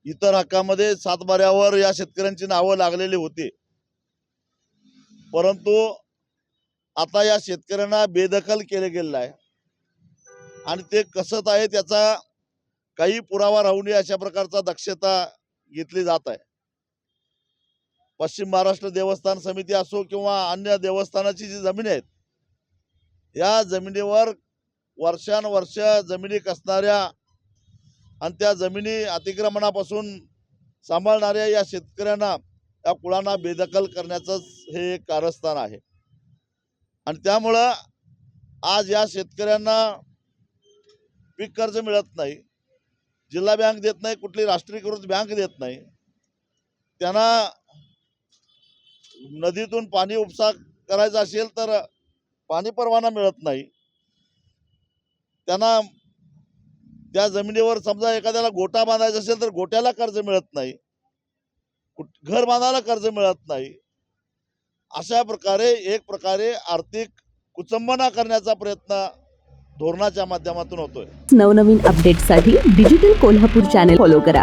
इतर हक्कामध्ये सातबाऱ्यावर या शेतकऱ्यांची नावं लागलेली होती, परंतु आता या शेतकऱ्यांना बेदखल केले गेलेलं आहे आणि ते कसत आहे त्याचा काही पुरावा राहू नये अशा प्रकारचा दक्षता घेतली जात आहे। पश्चिम महाराष्ट्र देवस्थान समिती असो किंवा अन्य देवस्थानाची जी जमीन आहेत, या जमिनीवर वर्षानुवर्ष जमिनी कसणाऱ्या आणि त्या जमिनी अतिक्रमणापासून सांभाळणाऱ्या या शेतकऱ्यांना, या कुळांना बेदखल करण्याचंच हे एक कारस्थान आहे। आणि त्यामुळं आज या शेतकऱ्यांना पीक कर्ज मिळत नाही, जिल्हा बँक देत नाही, कुठली राष्ट्रीयकृत बँक देत नाही, त्यांना नदीतून पाणी उपसा करायचा असेल तर पाणी परवाना मिळत नाही, त्यांना त्या जमिनीवर समजा एखाद्याला गोटा बांधायचा असेल तर गोट्याला कर्ज मिळत नाही, घर बांधायला कर्ज मिळत नाही। अशा प्रकारे एक प्रकारे आर्थिक कुचंबना करण्याचा प्रयत्न धोरणाच्या माध्यमातून होतोय। नवनवीन अपडेट्ससाठी डिजिटल कोल्हापूर चॅनल फॉलो करा।